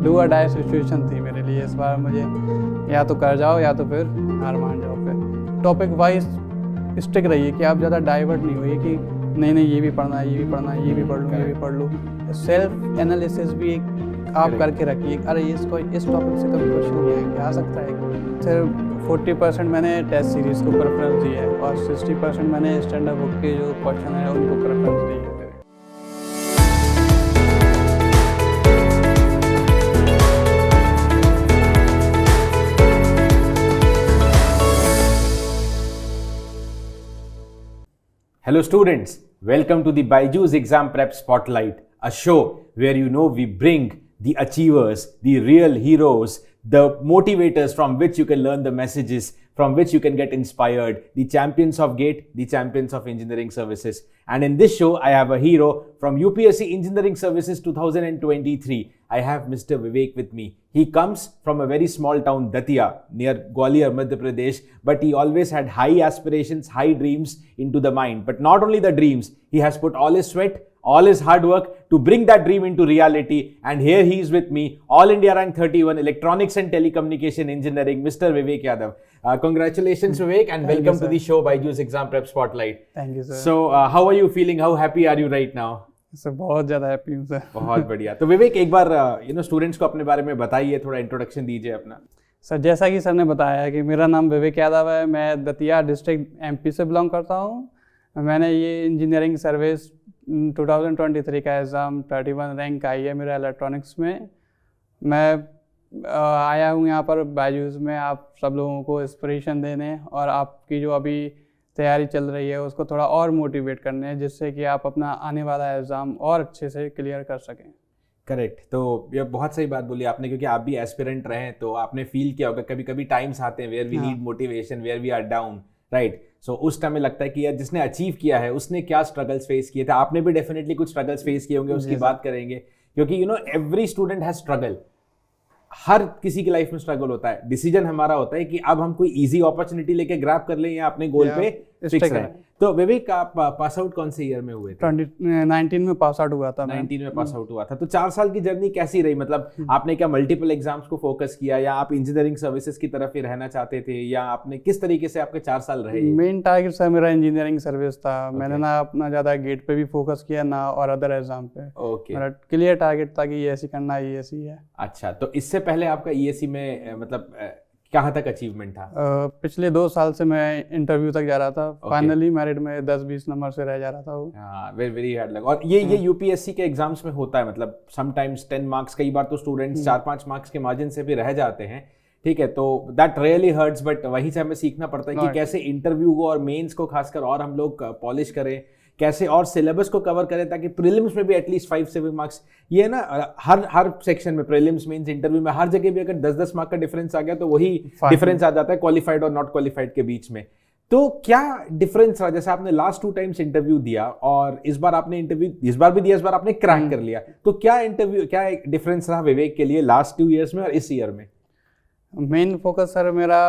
Do और die situation थी मेरे लिए इस बार। मुझे या तो कर जाओ या तो फिर हार मान जाओ। फिर टॉपिक वाइज स्टिक रहिए कि आप ज़्यादा डाइवर्ट नहीं होइए कि नहीं ये भी पढ़ना है, ये भी पढ़ना है, ये भी पढ़ लूँ, ये भी पढ़ लूँ। सेल्फ एनालिसिस भी एक आप करके रखिए। अरे इसको इस टॉपिक से कभी क्वेश्चन नहीं आ सकता है। सिर्फ 40% मैंने टेस्ट सीरीज़ को प्रेफरेंस दी है और 60% मैंने स्टैंडर्ड बुक के जो क्वेश्चन है उनको प्रेफरेंस दी है। Hello students, welcome to the Byju's Exam Prep Spotlight, a show where we bring the achievers, the real heroes, the motivators from which you can learn the messages, from which you can get inspired, the champions of GATE, the champions of engineering services. And in this show, I have a hero from UPSC Engineering Services 2023. I have Mr. Vivek with me. He comes from a very small town, Datia, near Gwalior, Madhya Pradesh, but he always had high aspirations, high dreams into the mind. But not only the dreams, he has put all his sweat, all his hard work to bring that dream into reality. And here he is with me, All India Rank 31, Electronics and Telecommunication Engineering, Mr. Vivek Yadav. Congratulations, Vivek, and welcome to the show, Byju's Exam Prep Spotlight. Thank you, sir. So, how are you feeling? How happy are you right now? Sir बहुत ज़्यादा happy हूँ sir. बहुत बढ़िया। तो विवेक एक बार students को अपने बारे में बताइए, थोड़ा इंट्रोडक्शन दीजिए अपना। सर जैसा कि सर ने बताया कि मेरा नाम विवेक यादव है, मैं दतिया डिस्ट्रिक्ट एमपी से बिलोंग करता हूँ। मैंने ये इंजीनियरिंग सर्विस 2023 का एग्ज़ाम 31 रैंक आई है मेरा इलेक्ट्रॉनिक्स में। मैं आया हूँ यहाँ पर बायजूस में आप सब लोगों को इंस्पिरेशन देने और आपकी जो अभी तैयारी चल रही है उसको थोड़ा और मोटिवेट करने, जिससे कि आप अपना आने वाला एग्ज़ाम और अच्छे से क्लियर कर सकें। करेक्ट। तो ये बहुत सही बात बोली आपने, क्योंकि आप भी एस्पिरेंट रहे हैं तो आपने फील किया होगा कभी कभी टाइम्स आते हैं where we need motivation, where we are down, right. So उस टाइम में लगता है कि यार जिसने अचीव किया है उसने क्या स्ट्रगल्स फेस किए थे। आपने भी डेफिनेटली कुछ स्ट्रगल्स फेस किए होंगे, उसकी बात करेंगे, क्योंकि एवरी स्टूडेंट हैज स्ट्रगल। हर किसी की लाइफ में स्ट्रगल होता है। डिसीजन हमारा होता है कि अब हम कोई इजी अपॉर्चुनिटी लेके ग्रैब कर लें या अपने गोल पे फिक्स रहें। तो विवेक आप पास आउट कौन से ईयर में हुए थे? 2019 में पास आउट हुआ था। 19 में पास आउट हुआ था। तो 4 साल की जर्नी कैसी रही? मतलब आपने क्या मल्टीपल एग्जाम्स को फोकस किया या आप इंजीनियरिंग सर्विसेज की तरफ ही रहना चाहते थे, या आपने किस तरीके से आपके 4 साल रहे? मेन टारगेट सर मेरा इंजीनियरिंग सर्विस था। मैंने ना अपना ज्यादा गेट पे भी फोकस किया ना और अदर एग्जाम पे। ओके। मेरा क्लियर टारगेट था कि ईएससी करना, ईएससी है। अच्छा, तो इससे पहले आपका ईएससी में मतलब कहाँ तक अचीवमेंट था? पिछले 2 साल से मैं इंटरव्यू तक जा रहा था। फाइनली मेरिट में 10-20 नंबर से रह जा रहा था वो। वेरी वेरी हार्ड लग। और ये यूपीएससी के एग्जाम्स में होता है, मतलब समटाइम्स 10 मार्क्स, कई बार तो स्टूडेंट्स 4-5 मार्क्स के मार्जिन से भी रह जाते हैं, ठीक है। तो दैट रियली हर्ट्स, बट वहीं से हमें सीखना पड़ता है कि कैसे इंटरव्यू को और मेंस को खासकर और हम लोग पॉलिश करें, कैसे और सिलेबस को कवर करें ताकि प्रीलिम्स में भी एटलीस्ट 5-7 मार्क्स, ये ना हर सेक्शन में, प्रीलिम्स, मेंस, इंटरव्यू में, हर जगह भी अगर 10-10 मार्क का डिफरेंस आ गया तो वही डिफरेंस आ जाता है क्वालिफाइड और नॉट क्वालिफाइड के बीच में। तो क्या डिफरेंस रहा? जैसे आपने लास्ट 2 टाइम्स इंटरव्यू दिया और इस बार आपने इंटरव्यू इस बार भी दिया, इस बार आपने क्रैक कर लिया, तो क्या डिफरेंस रहा विवेक के लिए लास्ट 2 ईयर्स में और इस ईयर में? मेन फोकस सर मेरा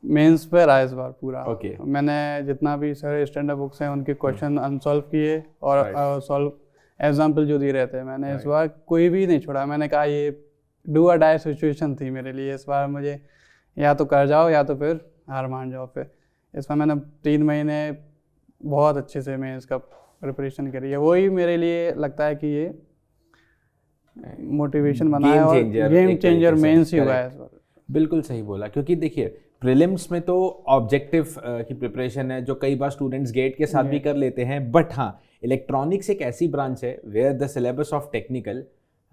मेंस पे रहा इस बार पूरा। Okay. मैंने जितना भी सर स्टैंडर्ड बुक्स हैं उनके क्वेश्चन अनसॉल्व किए और सॉल्व एग्जाम्पल जो दे रहे थे मैंने इस बार कोई भी नहीं छोड़ा। मैंने कहा ये डू और डाई सिचुएशन थी मेरे लिए इस बार। मुझे या तो कर जाओ या तो फिर हार मान जाओ। फिर इस बार मैंने 3 महीने बहुत अच्छे से मेंस का प्रिपरेशन करी है। वही मेरे लिए लगता है कि ये मोटिवेशन बना है और गेम चेंजर मेंस ही हुआ है इस बार। बिल्कुल सही बोला, क्योंकि देखिए प्रीलिम्स में तो ऑब्जेक्टिव की प्रिपरेशन है जो कई बार स्टूडेंट्स गेट के साथ भी कर लेते हैं, बट हाँ इलेक्ट्रॉनिक्स एक ऐसी ब्रांच है where the syllabus of technical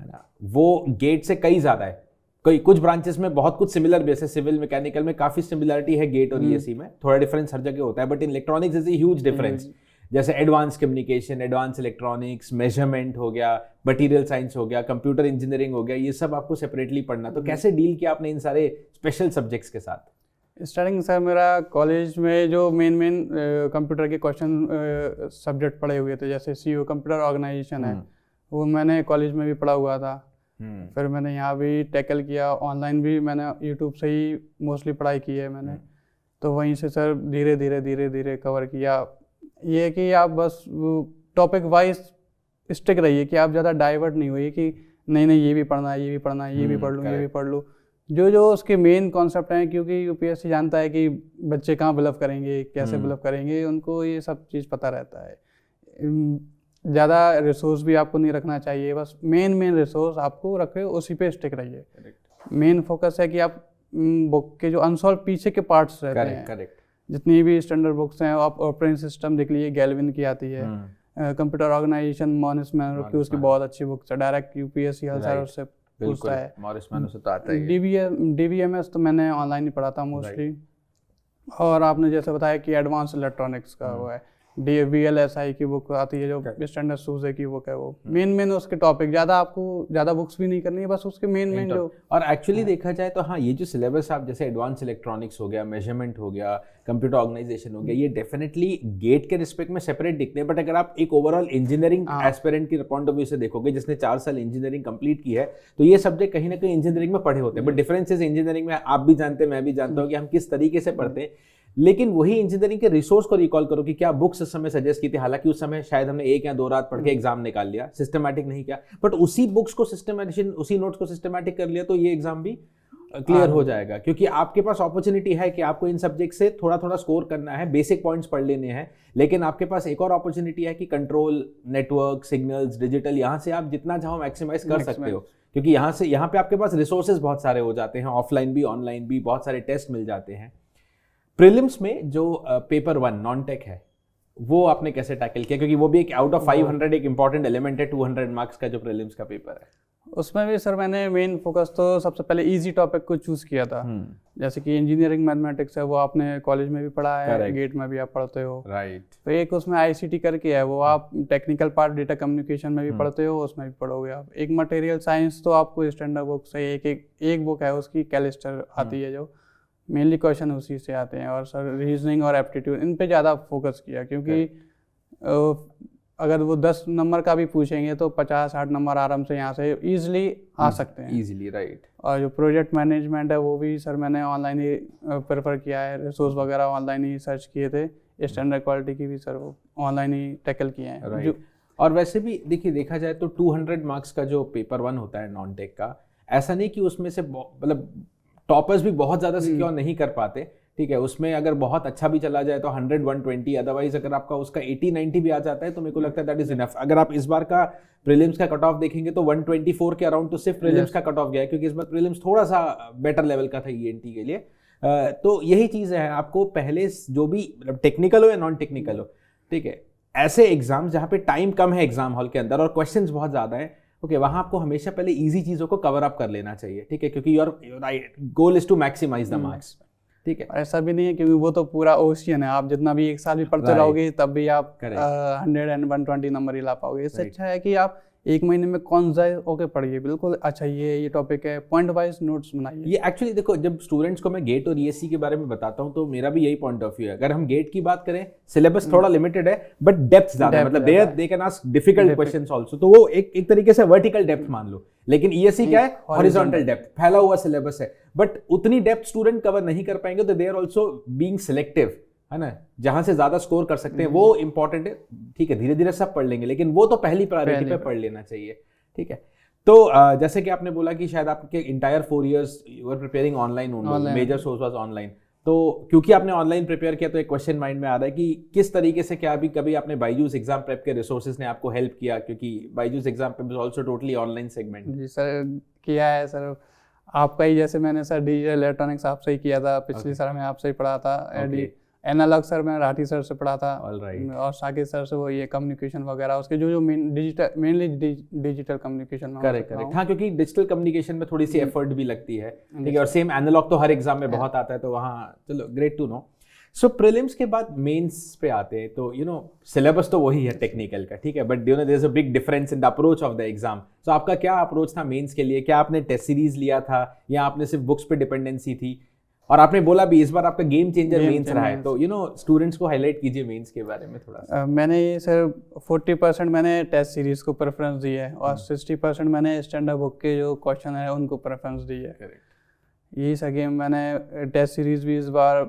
है ना वो गेट से कई ज़्यादा है। कुछ ब्रांचेस में बहुत कुछ सिमिलर, जैसे सिविल मैकेनिकल में काफ़ी सिमिलरिटी है गेट और ईएससी में, थोड़ा डिफरेंस हर जगह होता है, but in electronics is a huge difference. जैसे advance communication, advance electronics, measurement हो गया, मटीरियल साइंस हो गया, कंप्यूटर इंजीनियरिंग हो गया, ये सब आपको सेपरेटली पढ़ना। तो कैसे डील किया आपने इन सारे स्पेशल सब्जेक्ट्स के साथ? स्टार्टिंग सर मेरा कॉलेज में जो मेन कंप्यूटर के क्वेश्चन सब्जेक्ट पढ़े हुए थे, जैसे सीईओ कंप्यूटर ऑर्गेनाइजेशन है, वो मैंने कॉलेज में भी पढ़ा हुआ था। फिर मैंने यहाँ भी टैकल किया, ऑनलाइन भी मैंने यूट्यूब से ही मोस्टली पढ़ाई की है मैंने। तो वहीं से सर धीरे धीरे कवर किया। ये है कि आप बस टॉपिक वाइज स्टिक रहिए कि आप ज़्यादा डाइवर्ट नहीं होइए कि नहीं नहीं ये भी पढ़ना है, ये भी पढ़ना है, ये भी पढ़ लूँ, ये भी पढ़ लूँ, जो उसके मेन कॉन्सेप्ट हैं, क्योंकि यूपीएससी जानता है कि बच्चे कहाँ बिलव करेंगे, कैसे बिलव करेंगे, उनको ये सब चीज़ पता रहता है। ज़्यादा रिसोर्स भी आपको नहीं रखना चाहिए, बस मेन रिसोर्स आपको रखे, उसी पे स्टिक रहिए। मेन फोकस है कि आप बुक के जो अनसॉल्व पीछे के पार्ट्स रहते हैं, जितनी भी स्टैंडर्ड बुक्स हैं, आप ऑपरेटिंग सिस्टम देख लीजिए, गैल्विन की आती है, कंप्यूटर ऑर्गेनाइजेशन मॉरिस मैनो की, उसकी बहुत अच्छी बुक्स है, डायरेक्ट यूपीएससी हर साल उससे पूछता है। मॉरिस मैनो से तो आता है। डीबीएमएस तो मैंने ऑनलाइन ही पढ़ा था मोस्टली। और आपने जैसे बताया कि एडवांस इलेक्ट्रॉनिक्स का वो है, VLSI की बुक आती है, जो स्टैंडर्ड सूजे की बुक है, वो मेन उसके टॉपिक, आपको ज़्यादा बुक्स भी नहीं करनी है, बस उसके मेन जो। और एक्चुअली देखा जाए तो हाँ, ये जो सिलेबस आप जैसे एडवांस इलेक्ट्रॉनिक्स हो गया, मेजरमेंट हो गया, कंप्यूटर ऑर्गेनाइजेशन हो गया, ये डेफिनेटली गेट के रिस्पेक्ट में सेपरेट दिखते हैं, बट अगर आप एक ओवरऑल इंजीनियरिंग एस्पिरेंट की पॉइंट ऑफ व्यू से देखोगे, जिसने 4 साल इंजीनियरिंग कंप्लीट की है, तो ये सब्जेक्ट कहीं ना कहीं इंजीनियरिंग में पढ़े होते हैं। बट डिफरेंसेस इंजीनियरिंग में आप भी जानते हैं, मैं भी जानता हूँ कि हम किस तरीके से पढ़ते हैं, लेकिन वही इंजीनियरिंग के रिसोर्स को रिकॉल करो कि क्या बुक्स उस समय सजेस्ट की थी, हालांकि उस समय शायद हमने 1 या 2 रात पढ़ के एग्जाम निकाल लिया, सिस्टमैटिक नहीं किया, बट उसी बुक्स को सिस्टमैटिक, उसी नोट्स को सिस्टमैटिक कर लिया, तो ये एग्जाम भी क्लियर हो जाएगा। क्योंकि आपके पास अपॉर्चुनिटी है कि आपको इन सब्जेक्ट से थोड़ा थोड़ा स्कोर करना है, बेसिक पॉइंट्स पढ़ लेने हैं, लेकिन आपके पास एक और अपॉर्चुनिटी है कि कंट्रोल, नेटवर्क, सिग्नल्स, डिजिटल, यहाँ से आप जितना चाहो मैक्सिमाइज कर सकते हो, क्योंकि यहाँ पे आपके पास रिसोर्सेज बहुत सारे हो जाते हैं, ऑफलाइन भी ऑनलाइन भी, बहुत सारे टेस्ट मिल जाते हैं। प्रीलिम्स में जो पेपर 1 नॉन टेक है, वो आपने कैसे टैकल किया, क्योंकि वो भी एक आउट ऑफ 500 एक इंपॉर्टेंट एलिमेंट है, 200 मार्क्स का जो प्रीलिम्स का पेपर है। उसमें भी सर मैंने मेन फोकस तो सबसे पहले इजी टॉपिक को चूज किया था। जैसे कि इंजीनियरिंग मैथमेटिक्स है, वो आपने कॉलेज में भी पढ़ा है, गेट में भी आप पढ़ते हो, राइट। तो एक उसमें ICT करके है, वो आप टेक्निकल पार्ट डेटा कम्युनिकेशन में भी पढ़ते हो, उसमें भी पढ़ोगे आप। एक मटेरियल साइंस तो आपको स्टैंडर्ड बुक से एक बुक है उसकी, कैलिस्टर आती है, जो मेनली क्वेश्चन उसी से आते हैं। और सर रीजनिंग और एप्टीट्यूड, इन पे ज़्यादा फोकस किया, क्योंकि अगर वो 10 नंबर का भी पूछेंगे तो 50-60 नंबर आराम से यहाँ से इजीली आ सकते हैं, इजीली, राइट। और जो प्रोजेक्ट मैनेजमेंट है, वो भी सर मैंने ऑनलाइन ही प्रेफर किया है, रिसोर्स वगैरह ऑनलाइन ही सर्च किए थे, स्टैंडर्ड क्वालिटी की भी सर वो ऑनलाइन ही टैकल किए हैं, राइट। और वैसे भी देखा जाए तो 200 मार्क्स का जो पेपर 1 होता है नॉन टेक का, ऐसा नहीं कि उसमें से मतलब टॉपर्स भी बहुत ज़्यादा सिक्योर नहीं कर पाते, ठीक है। उसमें अगर बहुत अच्छा भी चला जाए तो 100-120, अदरवाइज अगर आपका उसका 80-90 भी आ जाता है तो मेरे को लगता है दैट इज इनफ। अगर आप इस बार का प्रीलिम्स का कट ऑफ देखेंगे तो 124 के अराउंड तो सिर्फ प्रीलिम्स का कट ऑफ गया है, क्योंकि इस बार प्रीलिम्स थोड़ा सा बेटर लेवल का था ENT के लिए। तो यही चीज़ है, आपको पहले जो भी टेक्निकल हो या नॉन टेक्निकल हो, ठीक है, ऐसे एग्जाम जहाँ पे टाइम कम है एग्जाम हॉल के अंदर और क्वेश्चंस बहुत ज़्यादा है, ओके, वहाँ आपको हमेशा पहले इजी चीज़ों को कवर अप कर लेना चाहिए, ठीक है, क्योंकि your goal is to maximise the marks, ठीक है। ऐसा भी नहीं है, क्योंकि वो तो पूरा ओशियन है, आप जितना भी एक साल भी पढ़ते रहोगे तब भी आप 100-120 नंबर ही ला पाओगे। इससे अच्छा है कि आप 1 महीने में कौन सा ओके पढ़िए, बिल्कुल अच्छा ये टॉपिक है, पॉइंट वाइज नोट्स बनाइए। ये एक्चुअली देखो, जब स्टूडेंट्स को मैं गेट और ESC के बारे में बताता हूँ तो मेरा भी यही पॉइंट ऑफ व्यू है। अगर हम गेट की बात करें, सिलेबस थोड़ा लिमिटेड है, बट डेप्थ ज्यादा है, मतलब they can ask difficult questions also, तो वो एक तरीके से वर्टिकल डेप्थ मान लो। लेकिन ESC क्या है, हॉरिजॉन्टल डेप्थ, फैला हुआ सिलेबस है, बट उतनी डेप्थ स्टूडेंट कवर नहीं कर पाएंगे, तो they are also being selective, है ना, जहां से ज्यादा स्कोर कर सकते हैं वो इंपॉर्टेंट है, ठीक है। धीरे धीरे सब पढ़ लेंगे, लेकिन वो तो पहली प्रायोरिटी पे पढ़ लेना चाहिए, ठीक है। तो जैसे कि आपने बोला कि शायद आपके entire 4 years you are preparing online only, major source was online, तो क्योंकि आपने ऑनलाइन प्रिपेयर किया तो एक क्वेश्चन माइंड में आ रहा है कि किस तरीके से, क्या अभी कभी आपने बायजूस एग्जाम प्रेप के रिसोर्सेज ने आपको हेल्प किया, क्योंकि Byju's exam prep is also totally online segment. जी सर, किया है सर, आपका ही, जैसे मैंने सर डिजिटल इलेक्ट्रॉनिक्स आपसे ही किया था, पिछली साल में आपसे ही पढ़ा था, एनालॉग सर मैं राठी सर से पढ़ा था, और साकिब सर से वो ये कम्युनिकेशन वगैरह, उसके जो मेनली डिजिटल कम्युनिकेशन में। करेक्ट, हाँ, क्योंकि डिजिटल कम्युनिकेशन में थोड़ी सी एफर्ट भी लगती है, ठीक है, और सेम एनालॉग तो हर एग्जाम में बहुत आता है, तो वहाँ चलो great to know. So prelims के बाद मेंस पे आते हैं, तो सिलेबस तो वही है टेक्निकल का, ठीक है, but there is a big difference in the approach of the exam. So आपका क्या अप्रोच था मेंस के लिए? क्या आपने टेस्ट सीरीज लिया था या आपने सिर्फ बुक्स पे डिपेंडेंसी थी? और आपने बोला भी इस बार आपका गेम चेंजर मेंस रहा है, तो स्टूडेंट्स को हाईलाइट कीजिए मेंस के बारे में थोड़ा सा। मैंने सर 40% मैंने टेस्ट सीरीज को प्रेफरेंस दी है, और 60% मैंने स्टैंडर्ड बुक के जो क्वेश्चन है उनको प्रेफरेंस दी है। यही सा गेम, मैंने टेस्ट सीरीज भी इस बार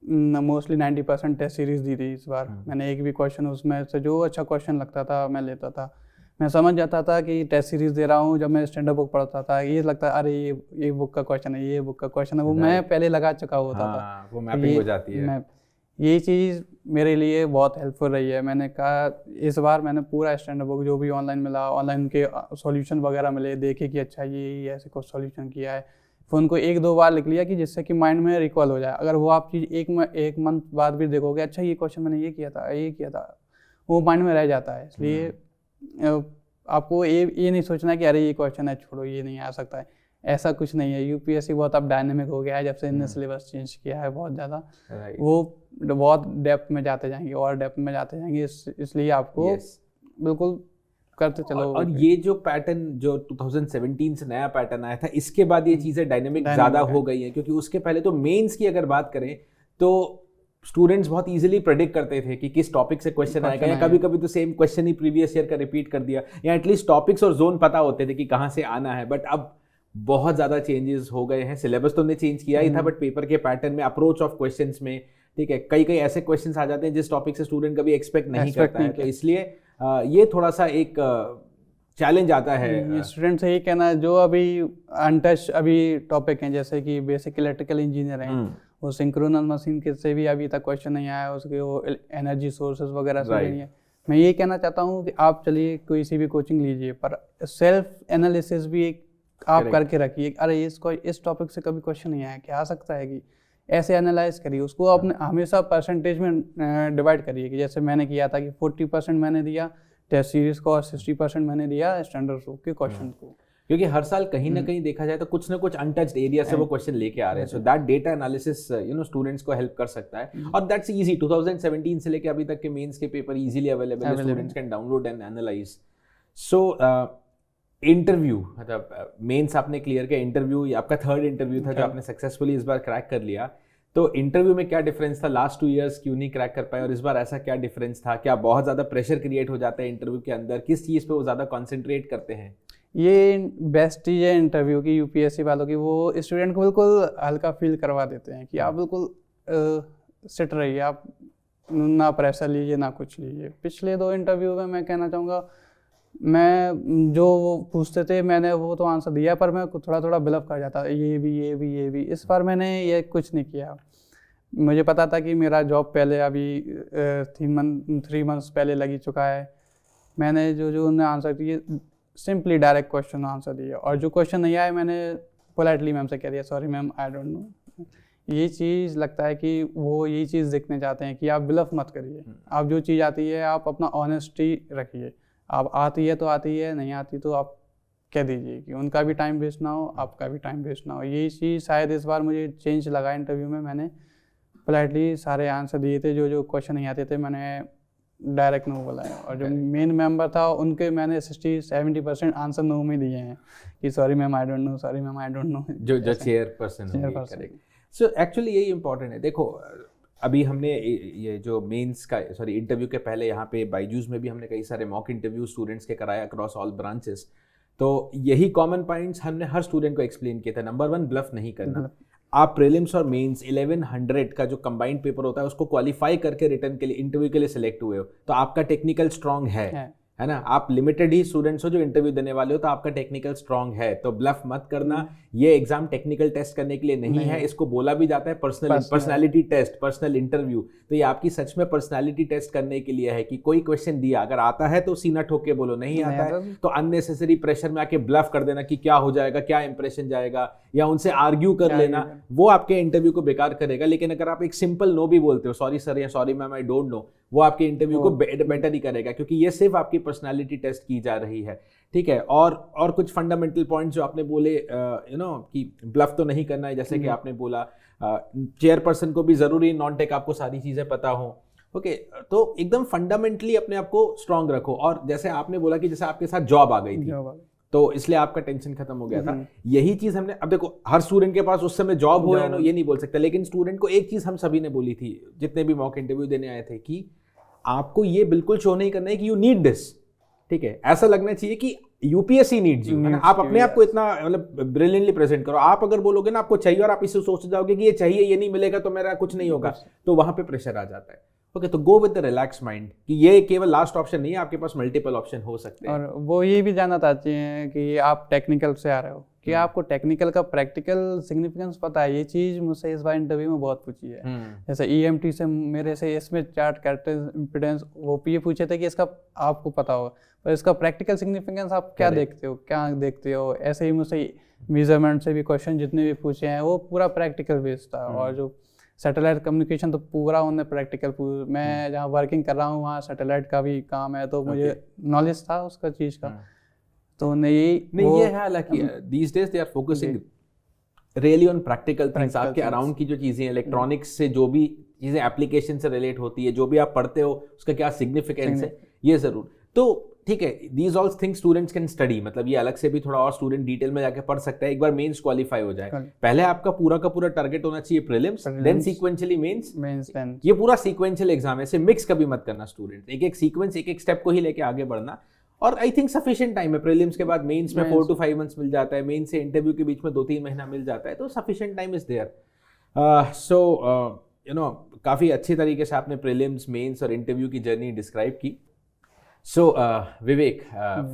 मोस्टली 90% टेस्ट सीरीज दी थी इस बार। मैंने एक भी क्वेश्चन उसमें से जो अच्छा क्वेश्चन लगता था मैं लेता था। मैं समझ जाता था कि टेस्ट सीरीज दे रहा हूँ। जब मैं स्टैंडर्ड बुक पढ़ता था ये लगता है अरे ये बुक का क्वेश्चन है, ये बुक का क्वेश्चन है, वो मैं पहले लगा चुका होता था। वो मैपिंग हो जाती है। ये चीज़ मेरे लिए बहुत हेल्पफुल रही है। मैंने कहा इस बार मैंने पूरा स्टैंडर्ड बुक जो भी ऑनलाइन मिला, ऑनलाइन के सॉल्यूशन वगैरह मिले, देखे कि अच्छा ये ऐसे कुछ सॉल्यूशन किया है, फिर उनको 1-2 बार लिख लिया कि जिससे कि माइंड में रिकॉल हो जाए। अगर वो आप चीज़ एक मंथ बाद भी देखोगे, अच्छा ये क्वेश्चन मैंने ये किया था, वो माइंड में रह जाता है। इसलिए आपको ये नहीं सोचना कि अरे ये क्वेश्चन है छोड़ो ये नहीं आ सकता है, ऐसा कुछ नहीं है। यूपीएससी बहुत अब डायनेमिक हो गया है जब से इनने सिलेबस चेंज किया है बहुत ज़्यादा। वो बहुत डेप्थ में जाते जाएंगे और डेप्थ में जाते जाएंगे, इसलिए आपको बिल्कुल करते चलो। और ये जो पैटर्न जो 2017 से नया पैटर्न आया था, इसके बाद ये चीज़ें डायनेमिक ज़्यादा हो गई हैं, क्योंकि उसके पहले तो मेंस की अगर बात करें तो स्टूडेंट्स बहुत इजीली प्रेडिक्ट करते थे कि किस टॉपिक से क्वेश्चन आएगा, या कभी कभी तो सेम क्वेश्चन ही प्रीवियस ईयर का रिपीट कर दिया, या एटलीस्ट टॉपिक्स और जोन पता होते थे कि कहाँ से आना है। बट अब बहुत ज़्यादा चेंजेस हो गए हैं। सिलेबस तो हमने चेंज किया ही था, बट पेपर के पैटर्न में, अप्रोच ऑफ क्वेश्चंस में, ठीक है, कई ऐसे क्वेश्चंस आ जाते हैं जिस टॉपिक से स्टूडेंट कभी एक्सपेक्ट नहीं करता है। तो इसलिए ये थोड़ा सा एक चैलेंज आता है। स्टूडेंट से ये कहना है जो अभी अनटच अभी टॉपिक हैं, जैसे कि बेसिक इलेक्ट्रिकल इंजीनियर हैं, वो सिंक्रोनस मशीन के से भी अभी तक क्वेश्चन नहीं आया, उसके वो एनर्जी सोर्सेज वगैरह से नहीं है। मैं ये कहना चाहता हूँ कि आप चलिए कोई सी भी कोचिंग लीजिए, पर सेल्फ एनालिसिस भी एक आप करके रखिए। अरे इस टॉपिक से कभी क्वेश्चन नहीं आया, क्या आ सकता है कि ऐसे एनालाइज करिए उसको। अपने हमेशा परसेंटेज में डिवाइड करिए कि जैसे मैंने किया था कि 40% मैंने दिया टेस्ट सीरीज को और 60% मैंने दिया स्टैंडर्ड के क्वेश्चन को। क्योंकि हर साल कहीं ना कहीं देखा जाए तो कुछ ना कुछ अनटच्ड एरिया से वो क्वेश्चन लेके आ रहे हैं। So that data analysis students को हेल्प कर सकता है, और दैट्स इजी। 2017 से लेके अभी तक के मेंस के पेपर इजीली अवेलेबल है, students can download and analyse. So interview, मतलब मेंस आपने क्लियर किया, इंटरव्यू आपका 3rd इंटरव्यू था जो आपने सक्सेसफुली इस बार क्रैक कर लिया। तो इंटरव्यू में क्या डिफरेंस था? लास्ट 2 इयर्स क्यों नहीं क्रैक कर पाए, और इस बार ऐसा क्या डिफरेंस था? क्या बहुत ज़्यादा प्रेशर क्रिएट हो जाता है इंटरव्यू के अंदर? किस चीज़ पे वो ज़्यादा कॉन्सेंट्रेट करते हैं? ये बेस्ट चीज़ है इंटरव्यू की, यूपीएससी वालों की। वो स्टूडेंट को बिल्कुल हल्का फील करवा देते हैं कि आप बिल्कुल सिट रहिए, आप ना प्रेशर लीजिए ना कुछ लीजिए। पिछले 2 इंटरव्यू में मैं कहना चाहूँगा, मैं जो वो पूछते थे मैंने वो तो आंसर दिया, पर मैं थोड़ा बिलफ कर जाता, ये भी। इस बार मैंने ये कुछ नहीं किया। मुझे पता था कि मेरा जॉब पहले अभी 3 मंथ्स पहले लगी चुका है। मैंने जो उन्हें आंसर दिए, सिंपली डायरेक्ट क्वेश्चन आंसर दिया, और जो क्वेश्चन नहीं आया मैंने पोलाइटली मैम से कह दिया sorry ma'am I don't know. ये चीज़ लगता है कि वो यही चीज़ देखने चाहते हैं कि आप बिलफ मत करिए। आप जो चीज़ आती है आप अपना ऑनेस्टी रखिए। आप आती है तो आती है, नहीं आती तो आप कह दीजिए कि उनका भी टाइम वेस्ट ना हो, आपका भी टाइम वेस्ट ना हो। यही चीज़ शायद इस बार मुझे चेंज लगा इंटरव्यू में। मैंने पोलाइटली सारे आंसर दिए थे, जो क्वेश्चन नहीं आते थे मैंने डायरेक्ट नो बोला है। और जो मेन मेंबर था उनके मैंने 60-70% आंसर नो में दिए हैं कि sorry ma'am I don't know, sorry ma'am I don't know. जो चेयरपर्सन। सो एक्चुअली यही इंपॉर्टेंट है। देखो अभी हमने ये जो मेंस का इंटरव्यू के पहले यहाँ पे बायजूस में भी हमने कई सारे मॉक इंटरव्यू स्टूडेंट्स के कराया अक्रॉस ऑल ब्रांचेस। तो यही कॉमन पॉइंट्स हमने हर स्टूडेंट को एक्सप्लेन किया था। नंबर 1, ब्लफ नहीं करना। आप प्रीलिम्स और मेंस 1100 का जो कंबाइंड पेपर होता है उसको क्वालिफाई करके रिटर्न के लिए इंटरव्यू के लिए सिलेक्ट हुए हो, तो आपका टेक्निकल स्ट्रांग है ना। आप लिमिटेड ही स्टूडेंट्स हो जो इंटरव्यू देने वाले हो, तो आपका टेक्निकल स्ट्रांग है। तो ब्लफ मत करना। ये एग्जाम टेक्निकल टेस्ट करने के लिए नहीं है। इसको बोला भी जाता है पर्सनालिटी टेस्ट, पर्सनल इंटरव्यू। तो ये आपकी सच में पर्सनालिटी टेस्ट करने के लिए है कि कोई क्वेश्चन दिया, अगर आता है तो सीना ठोक के बोलो, नहीं आता है तो अननेसेसरी प्रेशर में आके ब्लफ कर देना कि क्या हो जाएगा, क्या इंप्रेशन जाएगा, या उनसे आर्ग्यू कर लेना, वो आपके इंटरव्यू को बेकार करेगा। लेकिन अगर आप एक सिंपल नो भी बोलते हो, सॉरी सर या sorry ma'am I don't know, वो आपके इंटरव्यू को बेटर ही करेगा, क्योंकि ये सिर्फ आपकी पर्सनालिटी टेस्ट की जा रही है। ठीक है। और कुछ फंडामेंटल पॉइंट्स जो आपने बोले कि ब्लफ तो नहीं करना है, जैसे कि आपने बोला चेयरपर्सन को भी जरूरी नॉन टेक आपको सारी चीजें पता हो। ओके, तो एकदम फंडामेंटली अपने आप को स्ट्रांग रखो। और जैसे आपने बोला कि जैसे आपके साथ जॉब आ गई थी तो इसलिए आपका टेंशन खत्म हो गया था। यही चीज हमने, अब देखो हर स्टूडेंट के पास उस समय जॉब हो या नो ये नहीं बोल सकता, लेकिन स्टूडेंट को एक चीज हम सभी ने बोली थी जितने भी मॉक इंटरव्यू देने आए थे कि आपको ये बिल्कुल शो नहीं करना है कि यू नीड दिस। ठीक है, ऐसा लगना चाहिए कि यूपीएससी नीड्स यू। आप अपने आप को इतना मतलब ब्रिलियंटली प्रेजेंट करो। आप अगर बोलोगे ना आपको चाहिए और आप इसे सोच जाओगे कि ये चाहिए, ये नहीं मिलेगा तो मेरा कुछ नहीं होगा, तो वहां पे प्रेशर आ जाता है। ओके, तो go with the relax mind कि ये केवल लास्ट ऑप्शन नहीं है, आपके पास मल्टीपल ऑप्शन हो सकते हैं। और वो ये भी जानना चाहते हैं कि आप टेक्निकल से आ रहे हो, कि आपको टेक्निकल का प्रैक्टिकल सिग्निफिकेंस पता है। ये चीज़ मुझसे इस बार इंटरव्यू में बहुत पूछी है। जैसे EMT से मेरे से इसमें चार्ट कैरेक्टर इम्पिडेंस वो ये पूछे थे कि इसका आपको पता हो, पर इसका प्रैक्टिकल सिग्निफिकेंस आप क्या देखते हो। ऐसे ही मुझसे मेजरमेंट से भी क्वेश्चन जितने भी पूछे हैं वो पूरा प्रैक्टिकल बेस्ड था। और जो सैटेलाइट कम्युनिकेशन तो पूरा उन्हें प्रैक्टिकल, मैं जहाँ वर्किंग कर रहा हूँ वहाँ सैटेलाइट का भी काम है, तो मुझे नॉलेज था उसका चीज़ का। तो नहीं ये है, हालांकि these days they are focusing really on practical things। आपके अराउंड की जो चीज़ें इलेक्ट्रॉनिक्स से जो भी चीज़ें एप्लीकेशन से रिलेट होती है, जो भी आप पढ़ते हो उसका क्या सिग्निफिकेंस है, ये ज़रूर। तो ठीक है, these all things students can study, मतलब ये अलग से भी थोड़ा और स्टूडेंट डिटेल में जाके पढ़ सकता है। एक बार मेंस क्वालिफाई हो जाए, पहले आपका पूरा का पूरा टारगेट होना चाहिए प्रीलिम्स, देन सीक्वेंशियली मेंस। ये पूरा सीक्वेंशियल एग्जाम है, ऐसे मिक्स कभी मत करना स्टूडेंट, एक एक सीक्वेंस एक एक स्टेप को ही लेके आगे बढ़ना। और आई थिंक सफिशिएंट टाइम है, प्रीलिम्स के बाद मेंस में 4 to 5 months मिल जाता है, मेंस से इंटरव्यू के बीच में 2-3 महीना मिल जाता है, तो sufficient time is there. So you know, काफ़ी अच्छी तरीके से आपने प्रीलिम्स, मेंस और इंटरव्यू की जर्नी डिस्क्राइब की। सो विवेक,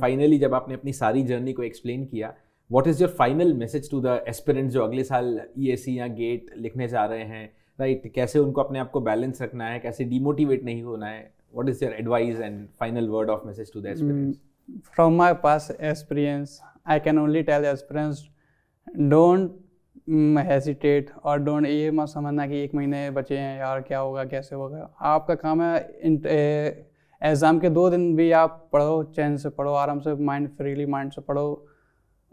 फाइनली जब आपने अपनी सारी जर्नी को एक्सप्लेन किया, what is your final message to the aspirants जो अगले साल EAC या गेट लिखने जा रहे हैं, राइट? कैसे उनको अपने आप को बैलेंस रखना है, कैसे डिमोटिवेट नहीं होना है? What is your advice and final word of message to the aspirants? From my past experience, I can only tell aspirants, don't hesitate और don't ये मत समझना कि 1 महीने बचे हैं यार, क्या होगा कैसे होगा। आपका काम है एग्ज़ाम के 2 दिन भी आप पढ़ो, चैन से पढ़ो, आराम से फ्रीली माइंड से पढ़ो।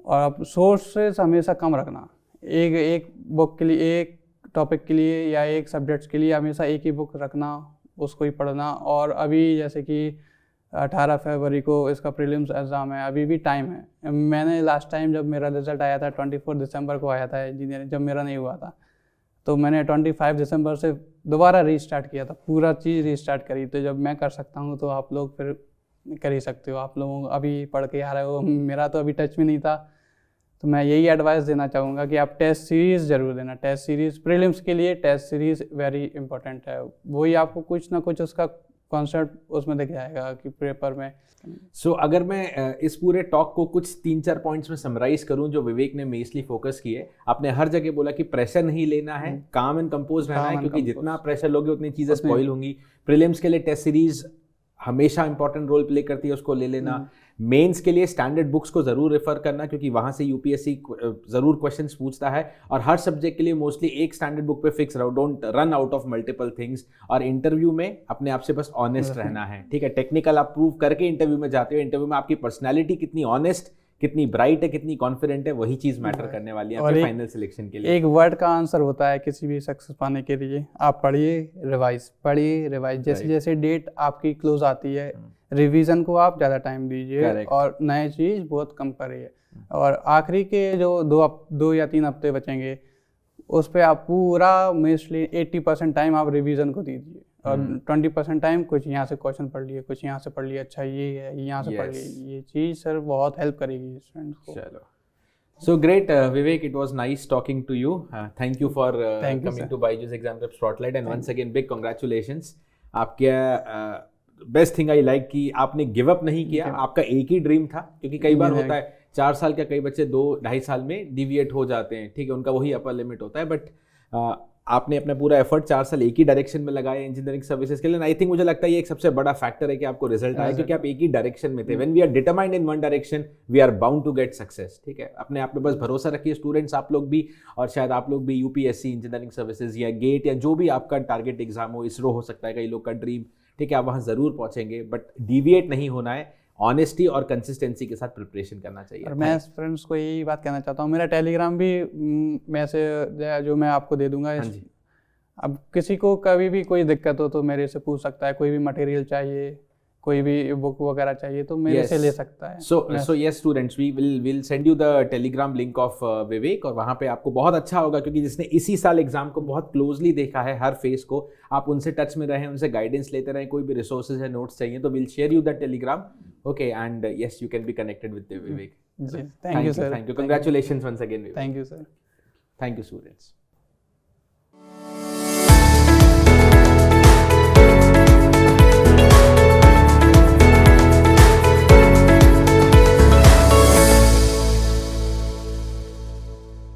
और आप सोर्सेस हमेशा कम रखना, एक बुक के लिए, एक टॉपिक के लिए या एक सब्जेक्ट्स के लिए हमेशा एक ही बुक रखना, उसको ही पढ़ना। और अभी जैसे कि 18 फरवरी को इसका प्रीलिम्स एग्ज़ाम है, अभी भी टाइम है। मैंने लास्ट टाइम जब मेरा रिजल्ट आया था 24 दिसंबर को आया था इंजीनियरिंग, जब मेरा नहीं हुआ था, तो मैंने 25 दिसंबर से दोबारा रीस्टार्ट किया था, पूरा चीज़ रीस्टार्ट करी। तो जब मैं कर सकता हूँ तो आप लोग फिर कर ही सकते हो। आप लोग अभी पढ़ के आ रहे हो, मेरा तो अभी टच में नहीं था, तो मैं यही एडवाइस देना चाहूँगा कि आप टेस्ट सीरीज़ ज़रूर देना। टेस्ट सीरीज़ प्रीलिम्स के लिए टेस्ट सीरीज़ वेरी इंपॉर्टेंट है, वही आपको कुछ ना कुछ उसका कॉन्सेप्ट उसमें दिख जाएगा कि पेपर में। सो अगर मैं इस पूरे टॉक को कुछ 3-4 पॉइंट्स में समराइज करूं जो विवेक ने मेनली फोकस किए, आपने हर जगह बोला कि प्रेशर नहीं लेना है, काम एंड कंपोज रहना है, क्योंकि जितना प्रेशर लोगे उतनी चीज़ें स्पॉइल होंगी। प्रीलिम्स के लिए टेस्ट सीरीज हमेशा इंपॉर्टेंट रोल प्ले करती है, उसको ले लेना। मेंस के लिए स्टैंडर्ड बुक्स को ज़रूर रेफर करना, क्योंकि वहाँ से UPSC ज़रूर क्वेश्चंस पूछता है। और हर सब्जेक्ट के लिए मोस्टली एक स्टैंडर्ड बुक पे फिक्स रहो, don't run out of multiple things. और इंटरव्यू में अपने आप से बस ऑनेस्ट रहना है, ठीक है? टेक्निकल आप प्रूव करके इंटरव्यू में जाते हो, इंटरव्यू में आपकी पर्सनैलिटी कितनी ऑनेस्ट, कितनी ब्राइट है, कितनी कॉन्फिडेंट है, वही चीज़ मैटर करने वाली है आपके फाइनल सिलेक्शन के लिए। एक वर्ड का आंसर होता है किसी भी सक्सेस पाने के लिए, आप पढ़िए रिवाइज। जैसे जैसे डेट आपकी क्लोज आती है, रिवीजन को आप ज़्यादा टाइम दीजिए और नए चीज़ बहुत कम करिए। और आखिरी के जो 2 या 3 हफ्ते बचेंगे, उस पर आप पूरा मोस्टली 80% टाइम आप रिवीजन को दीजिए, और 20% टाइम कुछ यहाँ से क्वेश्चन पढ़ लिए, कुछ यहाँ से पढ़ लिए, अच्छा ये है यहाँ से पढ़ लिए। ये चीज़ सर बहुत हेल्प करेगी स्टूडेंट्स को। चलो, so great, Vivek, it was nice talking to you. Thank you for coming to BYJU'S Exam Prep Spotlight, and once again big congratulations. आपके बेस्ट थिंग आई लाइक कि आपने गिव अप नहीं किया, आपका एक ही ड्रीम था। क्योंकि कई बार होता है 4 साल का, कई बच्चे 2-2.5 साल में डिविएट हो जाते हैं, ठीक है, उनका वही अपर लिमिट होता है। बट आपने अपना पूरा एफर्ट 4 साल एक ही डायरेक्शन में लगाया इंजीनियरिंग सर्विसेज के लिए। आई थिंक मुझे लगता है ये एक सबसे बड़ा फैक्टर है कि आपको रिजल्ट आया, क्योंकि आप एक ही डायरेक्शन में थे। When we are determined in one direction, we are bound to get success, ठीक है? अपने आप पे बस भरोसा रखिए स्टूडेंट्स, आप लोग भी, और शायद आप लोग भी UPSC, इंजीनियरिंग सर्विसेज या गेट या जो भी आपका टारगेट एग्जाम हो, इसरो हो सकता है कई लोग का ड्रीम, ठीक है, आप वहाँ ज़रूर पहुँचेंगे। बट डिविएट नहीं होना है, ऑनेस्टी और कंसिस्टेंसी के साथ प्रिपरेशन करना चाहिए। और मैं फ्रेंड्स को यही बात कहना चाहता हूँ, मेरा टेलीग्राम भी मैसेज जो मैं आपको दे दूंगा। अब किसी को कभी भी कोई दिक्कत हो तो मेरे से पूछ सकता है, कोई भी मटेरियल चाहिए, कोई भी बुक वगैरह चाहिए तो मेरे से ले सकता है। So yes students, we will send you the telegram link of Vivek, और वहाँ पे आपको बहुत अच्छा होगा, क्योंकि जिसने इसी साल एग्जाम को बहुत क्लोजली देखा है हर फेज को, आप उनसे टच में रहें, उनसे गाइडेंस लेते रहें। कोई भी रिसोर्सेज है, नोट्स चाहिए तो we'll share you the telegram, okay, and yes you can be connected with Vivek. Thank you sir. Thank you. Congratulations once again Vivek. Thank you sir. Thank you students.